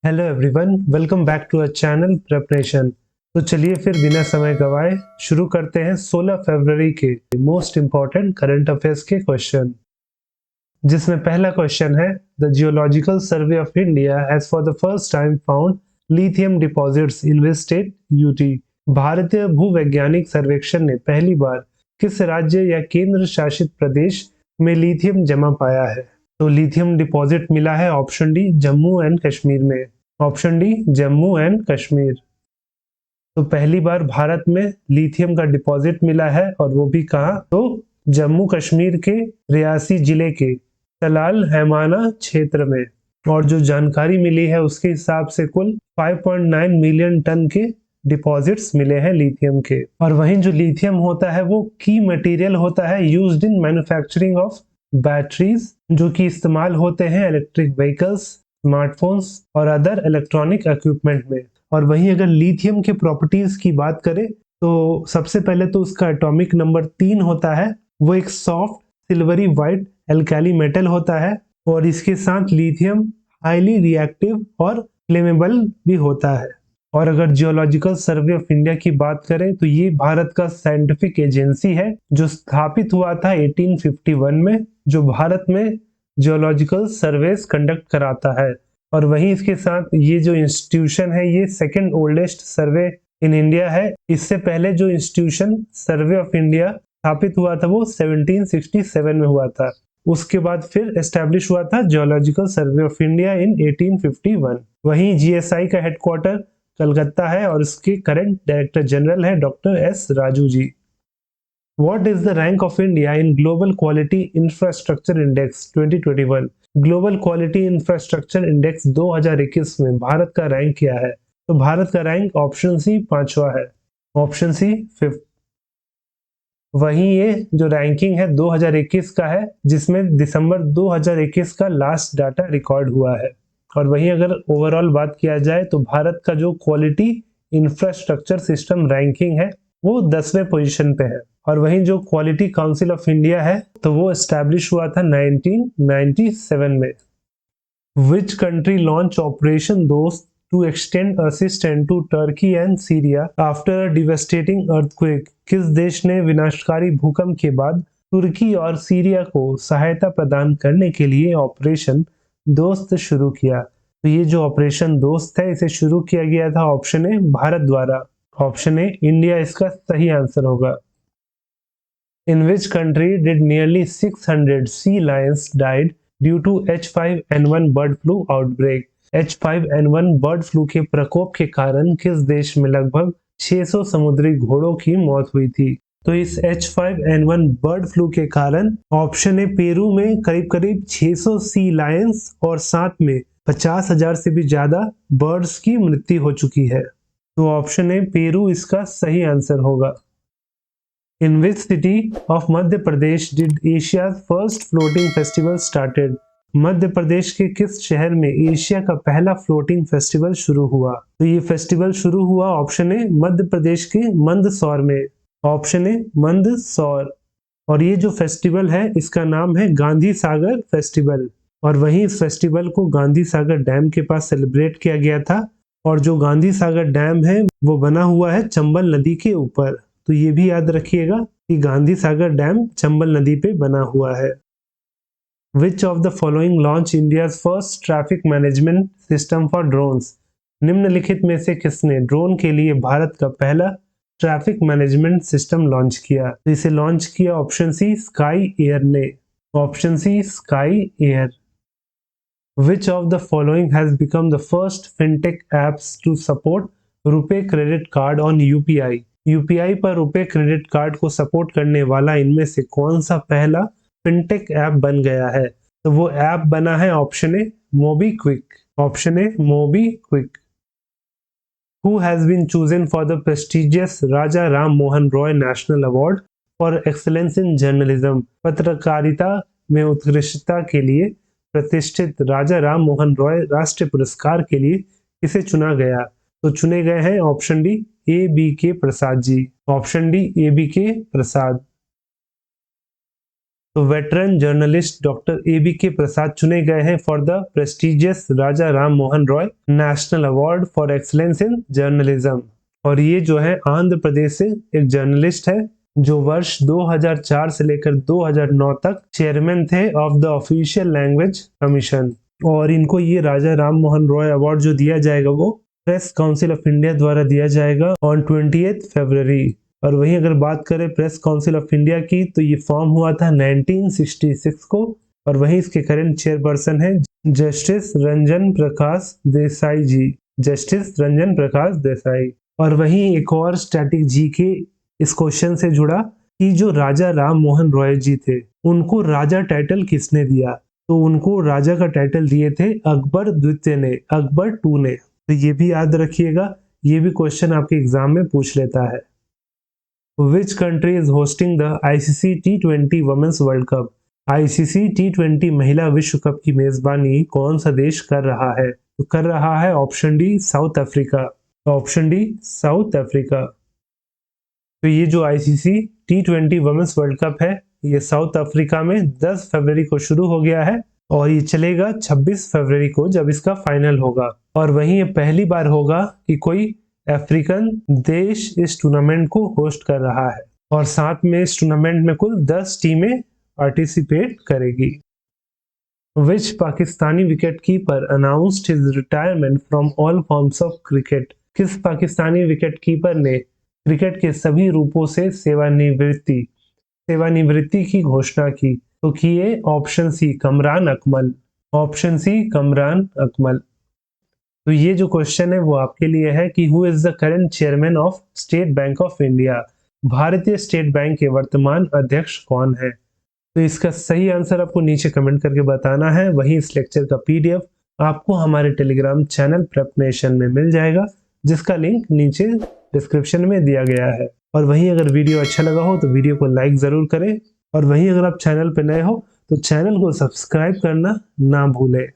Hello everyone, welcome back to our channel preparation. तो चलिए फिर बिना समय गवाए शुरू करते हैं 16 फरवरी के मोस्ट इंपॉर्टेंट करंट अफेयर्स के क्वेश्चन, जिसमें पहला क्वेश्चन है the geological survey of India has for the first time found lithium deposits in which state UT. भारतीय भूवैज्ञानिक सर्वेक्षण ने पहली बार किस राज्य या केंद्र शासित प्रदेश में लिथियम जमा पाया है? तो लिथियम डिपॉजिट मिला है option D Jammu and Kashmir में। Option D Jammu and Kashmir. तो पहली बार भारत में लिथियम का डिपॉजिट मिला है और वो भी कहाँ? तो जम्मू कश्मीर के रियासी जिले के तलाल हैमाना क्षेत्र में। और जो जानकारी मिली है उसके हिसाब से कुल 5.9 मिलियन टन के डिपॉजिट्स मिले हैं लिथियम के। और वहीं जो लिथियम होता है वो की मटेरियल होता है used in manufacturing of batteries, जो कि इस्तेमाल होते हैं इलेक्ट्रिक व्हीकल्स, स्मार्टफोन्स और अदर इलेक्ट्रॉनिक इक्विपमेंट में। और वहीं अगर लिथियम के प्रॉपर्टीज की बात करें तो सबसे पहले तो उसका एटॉमिक नंबर 3 होता है। वो एक soft silvery white alkali metal होता है और इसके साथ लिथियम हाईली रिएक्टिव और फ्लेमेबल भी होता है। और अगर जियोलॉजिकल सर्वे ऑफ इंडिया की बात करें तो ये भारत का साइंटिफिक एजेंसी है जो स्थापित हुआ था 1851 में, जो भारत में जियोलॉजिकल सर्वेस कंडक्ट कराता है। और वहीं इसके साथ ये जो इंस्टीट्यूशन है ये second oldest survey in India है। इससे पहले जो इंस्टीट्यूशन सर्वे ऑफ इंडिया स्थापित हुआ था वो 1767 में हुआ था। उसके बाद फिर एस्टेब्लिश हुआ था geological survey of India in 1851। वहीं जीएसआई का हेडक्वार्टर कलकत्ता है और उसके करंट डायरेक्टर जनरल है doctor S Raju ji. What is the rank of India in Global Quality Infrastructure Index 2021? Global quality infrastructure index 2021 में भारत का रैंक क्या है? तो भारत का रैंक ऑप्शन सी 5वां है, ऑप्शन सी 5th। वहीं ये जो रैंकिंग है 2021 का है, जिसमें दिसंबर 2021 का लास्ट डाटा रिकॉर्ड हुआ है। और वहीं अगर ओवरऑल बात किया जाए तो भारत का जो क्वालिटी इंफ्रास्ट्रक्चर सिस्टम रैंकिंग है वो 10वें पोजीशन पे है। और वहीं जो क्वालिटी काउंसिल ऑफ इंडिया है तो वो एस्टैब्लिश हुआ था 1997 में। Which country launched Operation Dost to extend assistance to Turkey and Syria after a devastating earthquake? किस देश ने विनाशकारी भूकंप के बाद तुर्की और सीरिया को सहायता प्रदान करने के लिए ऑपरेशन दोस्त शुरू किया? तो ये जो ऑपरेशन दोस्त है इसे शुरू किया गया था ऑप्शन ए भारत द्वारा। ऑप्शन ए इंडिया इसका सही आंसर होगा। In which country did nearly 600 sea lions died due to H5N1 bird flu outbreak? H5N1 bird flu के प्रकोप के कारण किस देश में लगभग 600 समुद्री घोड़ों की मौत हुई थी? तो इस H5N1 बर्ड फ्लू के कारण ऑप्शन ए पेरू में करीब करीब 600 सी लायंस और साथ में 50,000 से भी ज्यादा बर्ड्स की मृत्यु हो चुकी है। तो ऑप्शन ए पेरू इसका सही आंसर होगा। In which city of Madhya Pradesh did Asia's first floating festival started? Madhya Pradesh के किस शहर में एशिया का पहला फ्लोटिंग फेस्टिवल शुरू हुआ? तो ये फेस्टिवल शुरू हुआ ऑप्शन ए मध्य प्रदेश के मंदसौर में। Option A Mandsaur. और ये जो फेस्टिवल है इसका नाम है गांधी सागर फेस्टिवल। और वहीं इस फेस्टिवल को गांधी सागर डैम के पास सेलिब्रेट किया गया था। और जो गांधी सागर डैम है वो बना हुआ है चंबल नदी के ऊपर। तो ये भी याद रखिएगा कि गांधी सागर डैम चंबल नदी पे बना हुआ है। Which of the following launched India's first traffic management system for drones? निम्नलिखित में से किसने ड्रोन के लिए भारत का पहला ट्रैफिक मैनेजमेंट सिस्टम लॉन्च किया? तो इसे लॉन्च किया ऑप्शन सी स्काई एयर ने। Option C Sky Air. Which of the following has become the first fintech apps to support RuPay credit card on UPI? UPI पर RuPay credit card को support करने वाला इनमें से कौन सा पहला फिनटेक ऐप बन गया है? तो वो ऐप बना है option A MobiKwik. Option A MobiKwik. Who has been chosen for the prestigious Raja Ram Mohan Roy national award for excellence in journalism? पत्रकारिता में उत्कृष्टता के लिए प्रतिष्ठित राजा राम मोहन रॉय राष्ट्रीय पुरस्कार के लिए किसे चुना गया? तो चुने गए हैं ऑप्शन डी ए बी के Prasad ji. Option D A B के प्रसाद। तो वेटरन जर्नलिस्ट डॉक्टर ABK प्रसाद चुने गए हैं for the prestigious Raja Ram Mohan Roy national award for excellence in journalism. और ये जो है आंध्र प्रदेश से एक जर्नलिस्ट है जो वर्ष 2004 से लेकर 2009 तक चेयरमैन थे of the official language commission. और इनको ये राजा राम मोहन रॉय अवार्ड जो दिया जाएगा वो प्रेस काउंसिल ऑफ इंडिया द्वारा दिया जाएगा ऑन 28 फरवरी। और वहीं अगर बात करें प्रेस काउंसिल ऑफ इंडिया की तो ये फॉर्म हुआ था 1966 को। और वहीं इसके करंट चेयरपर्सन है जस्टिस रंजन प्रकाश देसाई जी, जस्टिस रंजन प्रकाश देसाई। और वहीं एक और स्टैटिक जी के इस क्वेश्चन से जुड़ा कि जो राजा राम मोहन रॉय जी थे उनको राजा टाइटल किसने दिया, तो उनको राजा का टाइटल दिए थे अकबर द्वितीय ने, अकबर 2 ने। तो ये भी याद रखिएगा, ये भी क्वेश्चन आपके एग्जाम में पूछ लेता है। Which country is hosting the ICC T20 Women's World Cup? ICC T20 महिला विश्व कप की मेजबानी कौन सा देश कर रहा है? तो कर रहा है option D south Africa, option D south Africa. तो ये जो ICC T20 women's world cup है ये साउथ अफ्रीका में 10 फरवरी को शुरू हो गया है और ये चलेगा 26 फरवरी को जब इसका फाइनल होगा। और वहीं ये पहली बार होगा कि कोई अफ्रीकन देश इस टूर्नामेंट को होस्ट कर रहा है और साथ में इस टूर्नामेंट में कुल 10 टीमें पार्टिसिपेट करेगी। Which Pakistani wicket keeper announced his retirement from all forms of cricket? किस पाकिस्तानी विकेट कीपर ने क्रिकेट के सभी रूपों से सेवानिवृत्ति की घोषणा की? तो किए option C Kamran Akmal, option C Kamran Akmal. तो ये जो क्वेश्चन है वो आपके लिए है कि who is the current chairman of state bank of India? भारतीय स्टेट बैंक के वर्तमान अध्यक्ष कौन है? तो इसका सही आंसर आपको नीचे कमेंट करके बताना है। वहीं इस लेक्चर का PDF आपको हमारे टेलीग्राम चैनल प्रेपनेशन में मिल जाएगा जिसका लिंक नीचे डिस्क्रिप्शन में दिया गया है। और वहीं अगर वीडियो अच्छा लगा हो तो वीडियो को लाइक जरूर करें और वहीं अगर आप चैनल पर नए हो तो चैनल को सब्सक्राइब करना ना भूलें।